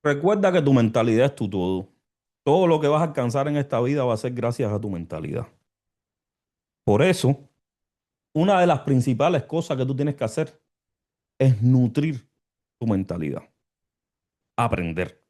Recuerda que tu mentalidad es tu todo. Todo lo que vas a alcanzar en esta vida va a ser gracias a tu mentalidad. Por eso, una de las principales cosas que tú tienes que hacer es nutrir tu mentalidad, aprender.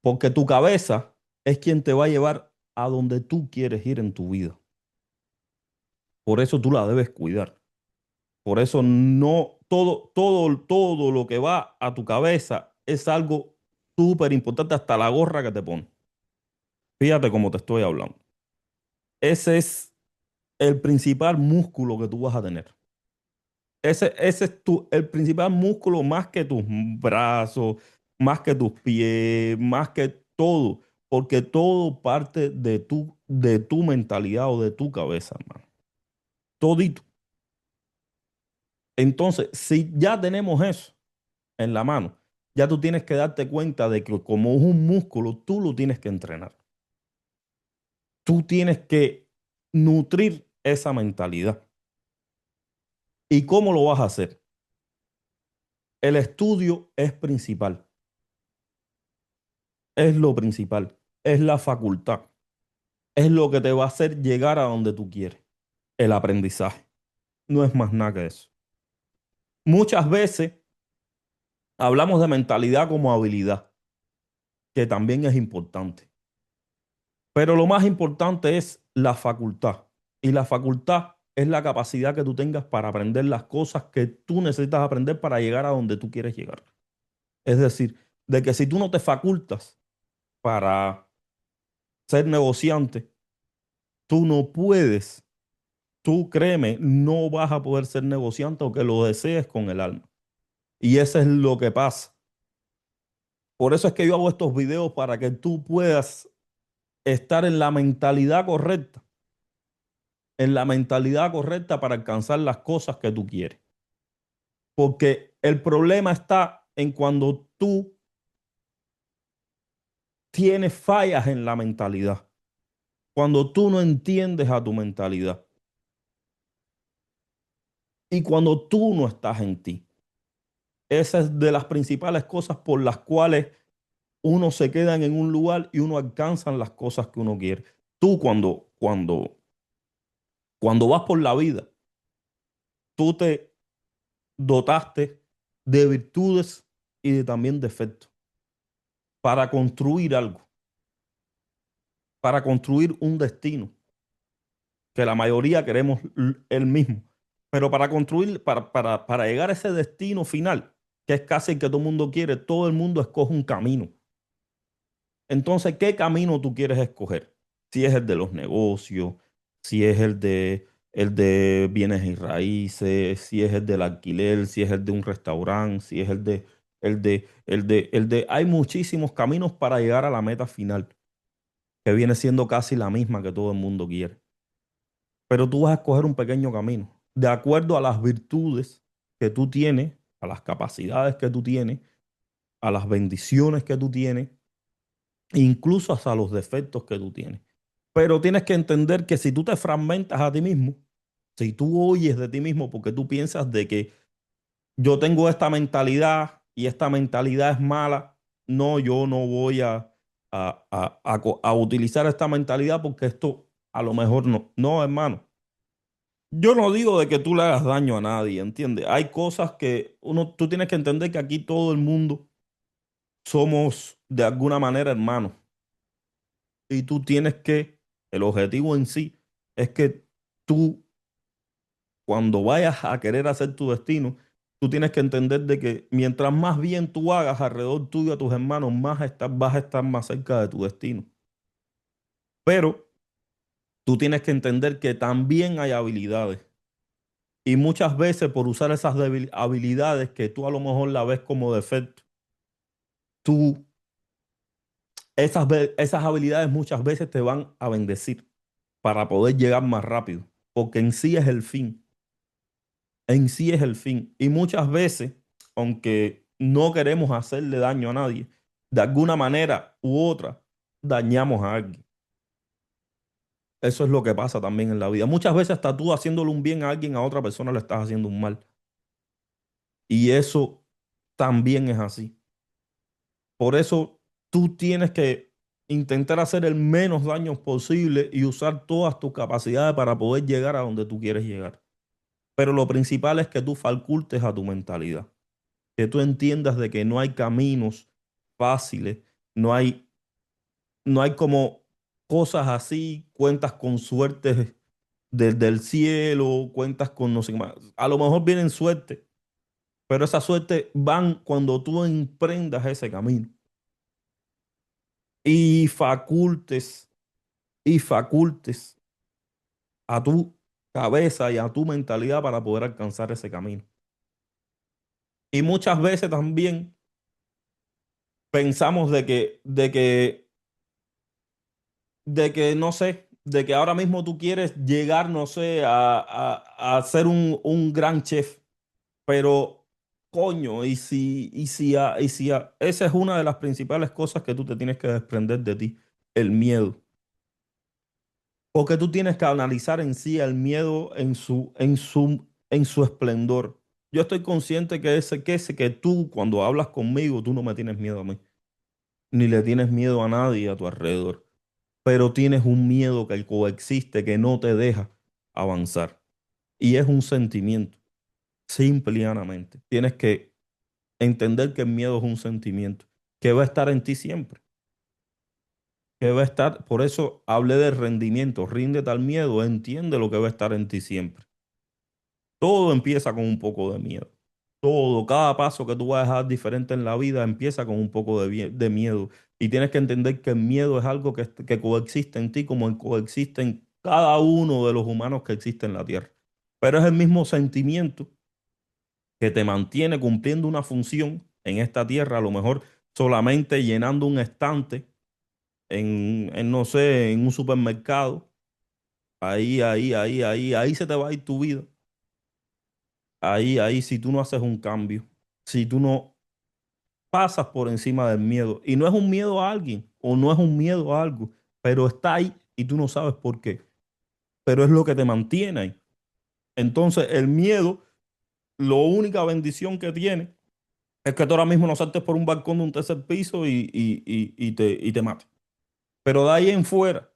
Porque tu cabeza es quien te va a llevar a donde tú quieres ir en tu vida. Por eso tú la debes cuidar. Por eso no todo lo que va a tu cabeza es algo súper importante, hasta la gorra que te pones. Fíjate cómo te estoy hablando. Ese es el principal músculo que tú vas a tener. Ese es el principal músculo más que tus brazos, más que tus pies, más que todo, porque todo parte de tu mentalidad o de tu cabeza, hermano. Todito. Entonces, si ya tenemos eso en la mano, ya tú tienes que darte cuenta de que como es un músculo, tú lo tienes que entrenar. Tú tienes que nutrir esa mentalidad. ¿Y cómo lo vas a hacer? El estudio es principal, es lo principal, es la facultad, es lo que te va a hacer llegar a donde tú quieres. El aprendizaje, no es más nada que eso. Muchas veces hablamos de mentalidad como habilidad, que también es importante, pero lo más importante es la facultad. Y la facultad es la capacidad que tú tengas para aprender las cosas que tú necesitas aprender para llegar a donde tú quieres llegar. Es decir, de que si tú no te facultas para ser negociante, tú no puedes, tú créeme, no vas a poder ser negociante aunque lo desees con el alma. Y eso es lo que pasa. Por eso es que yo hago estos videos para que tú puedas estar en la mentalidad correcta para alcanzar las cosas que tú quieres. Porque el problema está en cuando tú tienes fallas en la mentalidad, cuando tú no entiendes a tu mentalidad y cuando tú no estás en ti. Esa es de las principales cosas por las cuales uno se queda en un lugar y uno alcanza las cosas que uno quiere. Tú cuando vas por la vida, tú te dotaste de virtudes y de también defectos para construir algo, para construir un destino, que la mayoría queremos el mismo. Pero para construir, para llegar a ese destino final, que es casi el que todo el mundo quiere, todo el mundo escoge un camino. Entonces, ¿qué camino tú quieres escoger? Si es el de los negocios, si es el de bienes y raíces, si es el del alquiler, si es el de un restaurante, si es hay muchísimos caminos para llegar a la meta final, que viene siendo casi la misma que todo el mundo quiere. Pero tú vas a escoger un pequeño camino, de acuerdo a las virtudes que tú tienes, a las capacidades que tú tienes, a las bendiciones que tú tienes incluso hasta los defectos que tú tienes. Pero tienes que entender que si tú te fragmentas a ti mismo, si tú oyes de ti mismo porque tú piensas de que yo tengo esta mentalidad y esta mentalidad es mala, no, yo no voy a utilizar esta mentalidad porque esto a lo mejor no. No, hermano. Yo no digo de que tú le hagas daño a nadie, ¿entiendes? Hay cosas que tú tienes que entender que aquí todo el mundo somos de alguna manera hermanos. Y tú tienes que, el objetivo en sí es que tú, cuando vayas a querer hacer tu destino, tú tienes que entender de que mientras más bien tú hagas alrededor tuyo a tus hermanos, vas a estar más cerca de tu destino. Pero tú tienes que entender que también hay habilidades. Y muchas veces por usar esas habilidades que tú a lo mejor la ves como defecto, tú, esas habilidades muchas veces te van a bendecir para poder llegar más rápido, porque en sí es el fin. En sí es el fin. Y muchas veces, aunque no queremos hacerle daño a nadie, de alguna manera u otra, dañamos a alguien. Eso es lo que pasa también en la vida. Muchas veces hasta tú haciéndole un bien a alguien, a otra persona le estás haciendo un mal. Y eso también es así. Por eso tú tienes que intentar hacer el menos daño posible y usar todas tus capacidades para poder llegar a donde tú quieres llegar. Pero lo principal es que tú facultes a tu mentalidad, que tú entiendas de que no hay caminos fáciles, no hay, no hay como cosas así, cuentas con suerte desde el cielo, cuentas con no sé qué más. A lo mejor vienen suerte, pero esa suerte van cuando tú emprendas ese camino y facultes y facultes a tu cabeza y a tu mentalidad para poder alcanzar ese camino. Y muchas veces también pensamos de que no sé, de que ahora mismo tú quieres llegar, no sé, a ser un gran chef, pero coño, esa es una de las principales cosas que tú te tienes que desprender de ti, el miedo. Porque tú tienes que analizar en sí el miedo en su esplendor. Yo estoy consciente que tú, cuando hablas conmigo, tú no me tienes miedo a mí, ni le tienes miedo a nadie a tu alrededor, pero tienes un miedo que coexiste, que no te deja avanzar. Y es un sentimiento, simple y llanamente. Tienes que entender que el miedo es un sentimiento, que va a estar en ti siempre, que va a estar, por eso hablé de rendimiento, ríndete al miedo, entiende lo que va a estar en ti siempre. Todo empieza con un poco de miedo. Todo, cada paso que tú vas a dejar diferente en la vida empieza con un poco de miedo. Y tienes que entender que el miedo es algo que coexiste en ti como coexiste en cada uno de los humanos que existen en la Tierra. Pero es el mismo sentimiento que te mantiene cumpliendo una función en esta Tierra, a lo mejor solamente llenando un estante no sé, en un supermercado. Ahí se te va a ir tu vida. Ahí, si tú no haces un cambio, si tú no pasas por encima del miedo, y no es un miedo a alguien, o no es un miedo a algo, pero está ahí y tú no sabes por qué, pero es lo que te mantiene ahí. Entonces, el miedo, la única bendición que tiene es que tú ahora mismo no saltes por un balcón de un tercer piso y te mates. Pero de ahí en fuera,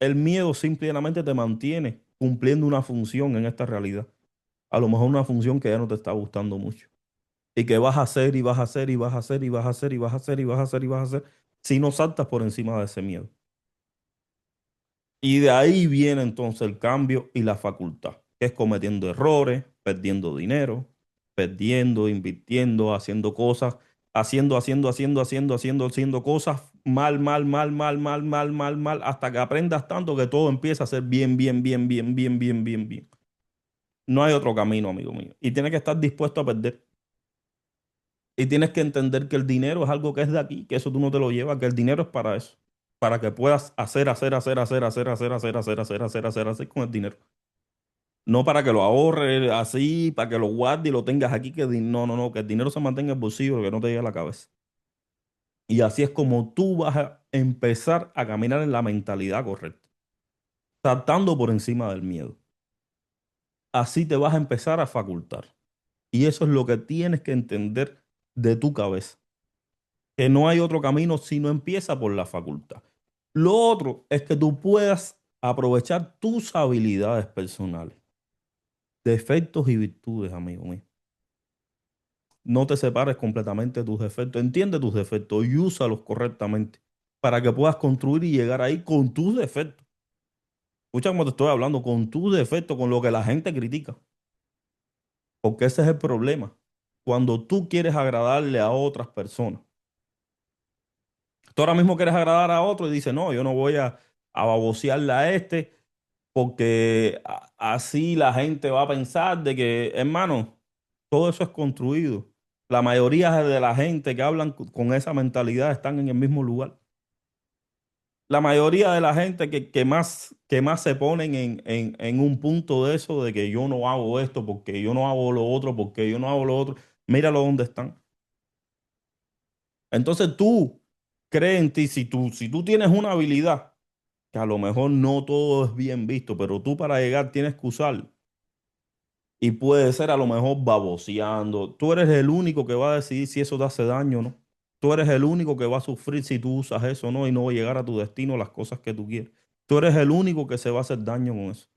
el miedo simplemente te mantiene cumpliendo una función en esta realidad. A lo mejor una función que ya no te está gustando mucho. Y que vas a hacer y vas a hacer y vas a hacer y vas a hacer y vas a hacer y vas a hacer y vas a hacer si no saltas por encima de ese miedo. Y de ahí viene entonces el cambio y la facultad, que es cometiendo errores, perdiendo dinero, perdiendo, invirtiendo, haciendo cosas, haciendo cosas mal, hasta que aprendas tanto que todo empieza a ser bien, bien, bien, bien, bien, bien, bien, bien. No hay otro camino, amigo mío. Y tienes que estar dispuesto a perder. Y tienes que entender que el dinero es algo que es de aquí, que eso tú no te lo llevas, que el dinero es para eso, para que puedas hacer con el dinero. No para que lo ahorres así, para que lo guardes y lo tengas aquí, no, no, no, que el dinero se mantenga en el bolsillo, que no te llegue a la cabeza. Y así es como tú vas a empezar a caminar en la mentalidad correcta, saltando por encima del miedo. Así te vas a empezar a facultar. Y eso es lo que tienes que entender de tu cabeza, que no hay otro camino si no empieza por la facultad. Lo otro es que tú puedas aprovechar tus habilidades personales, defectos y virtudes, amigo mío. No te separes completamente de tus defectos, entiende tus defectos y úsalos correctamente para que puedas construir y llegar ahí con tus defectos. Escucha cómo te estoy hablando, con tus defectos, con lo que la gente critica, porque ese es el problema. Cuando tú quieres agradarle a otras personas, tú ahora mismo quieres agradar a otro y dices, no, yo no voy a babosearle a este porque así la gente va a pensar de que, hermano, todo eso es construido. La mayoría de la gente que hablan con esa mentalidad están en el mismo lugar. La mayoría de la gente que más se ponen en un punto de eso, de que yo no hago esto, porque yo no hago lo otro, porque yo no hago lo otro, míralo dónde están. Entonces tú crees en ti, si tú tienes una habilidad, que a lo mejor no todo es bien visto, pero tú para llegar tienes que usarlo. Y puede ser a lo mejor baboseando. Tú eres el único que va a decidir si eso te hace daño o no. Tú eres el único que va a sufrir si tú usas eso, ¿no? Y no va a llegar a tu destino las cosas que tú quieres. Tú eres el único que se va a hacer daño con eso.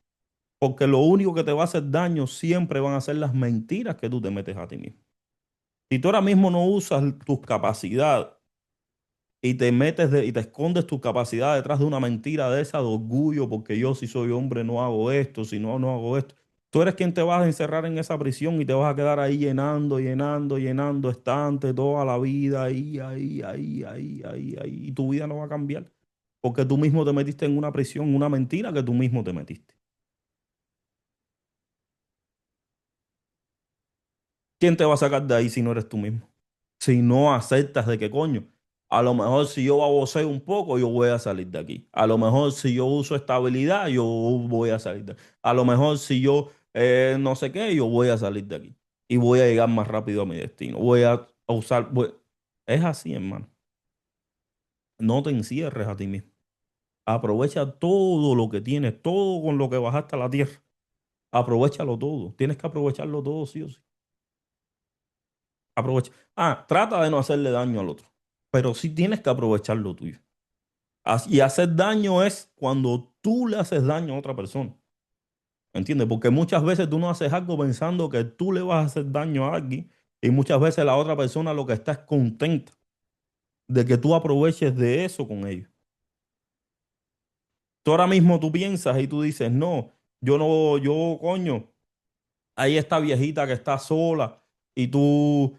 Porque lo único que te va a hacer daño siempre van a ser las mentiras que tú te metes a ti mismo. Si tú ahora mismo no usas tus capacidades y te y te escondes tus capacidades detrás de una mentira de esa de orgullo, porque yo si soy hombre no hago esto, si no, no hago esto. Tú eres quien te vas a encerrar en esa prisión y te vas a quedar ahí llenando, llenando, llenando estante toda la vida, ahí, y tu vida no va a cambiar. Porque tú mismo te metiste en una prisión, una mentira que tú mismo te metiste. ¿Quién te va a sacar de ahí si no eres tú mismo? Si no aceptas de que coño, a lo mejor si yo baboseo un poco, yo voy a salir de aquí. A lo mejor si yo uso estabilidad, yo voy a salir de aquí. A lo mejor si yo no sé qué, yo voy a salir de aquí. Y voy a llegar más rápido a mi destino. Voy a usar... Es así, hermano. No te encierres a ti mismo. Aprovecha todo lo que tienes, todo con lo que bajaste a la tierra. Aprovechalo todo. Tienes que aprovecharlo todo, sí o sí. Aprovecha. Ah, trata de no hacerle daño al otro. Pero sí tienes que aprovechar lo tuyo. Y hacer daño es cuando tú le haces daño a otra persona. ¿Entiendes? Porque muchas veces tú no haces algo pensando que tú le vas a hacer daño a alguien y muchas veces la otra persona lo que está es contenta de que tú aproveches de eso con ellos. Tú ahora mismo tú piensas y tú dices, no, yo no, yo coño, ahí está viejita que está sola y tú,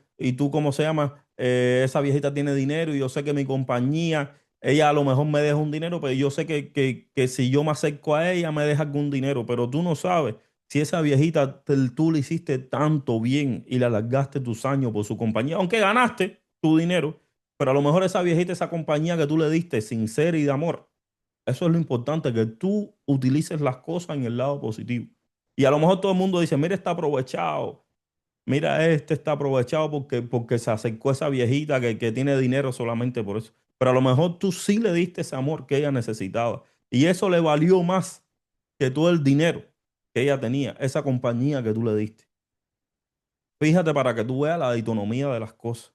¿cómo se llama? Esa viejita tiene dinero y yo sé que mi compañía, ella a lo mejor me deja un dinero, pero yo sé que si yo me acerco a ella me deja algún dinero, pero tú no sabes si esa viejita tú le hiciste tanto bien y le alargaste tus años por su compañía, aunque ganaste tu dinero, pero a lo mejor esa viejita, esa compañía que tú le diste sincera y de amor, eso es lo importante, que tú utilices las cosas en el lado positivo. Y a lo mejor todo el mundo dice, mira, está aprovechado. Mira, este está aprovechado porque se acercó a esa viejita que tiene dinero solamente por eso. Pero a lo mejor tú sí le diste ese amor que ella necesitaba. Y eso le valió más que todo el dinero que ella tenía, esa compañía que tú le diste. Fíjate para que tú veas la autonomía de las cosas.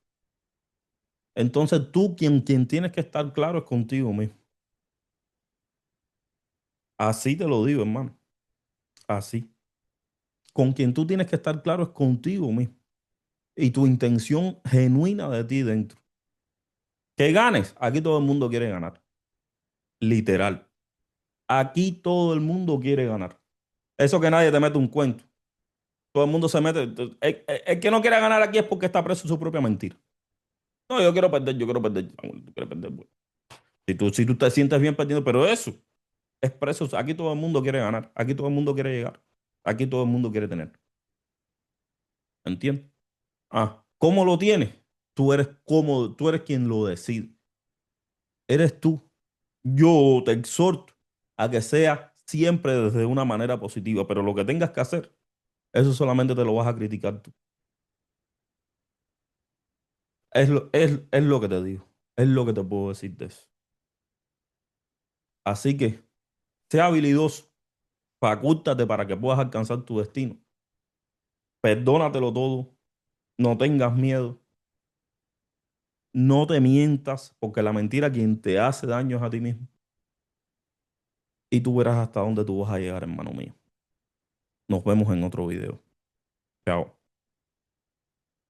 Entonces tú quien tienes que estar claro es contigo mismo. Así te lo digo, hermano. Así. Con quien tú tienes que estar claro es contigo mismo. Y tu intención genuina de ti dentro. Que ganes. Aquí todo el mundo quiere ganar. Literal. Aquí todo el mundo quiere ganar. Eso que nadie te mete un cuento. Todo el mundo se mete. El que no quiere ganar aquí es porque está preso en su propia mentira. No, yo quiero perder, yo quiero perder. Tú quieres perder, bueno. Si tú te sientes bien perdiendo, pero eso es preso. Aquí todo el mundo quiere ganar. Aquí todo el mundo quiere llegar. Aquí todo el mundo quiere tener. ¿Entiendes? Ah, ¿cómo lo tienes? Tú eres cómodo, tú eres quien lo decide. Eres tú. Yo te exhorto a que sea siempre desde una manera positiva, pero lo que tengas que hacer, eso solamente te lo vas a criticar tú. Es lo que te digo, es lo que te puedo decir de eso. Así que sea habilidoso, facúltate para que puedas alcanzar tu destino. Perdónatelo todo, no tengas miedo, no te mientas, porque la mentira quien te hace daño es a ti mismo. Y tú verás hasta dónde tú vas a llegar, hermano mío. Nos vemos en otro video. Chao.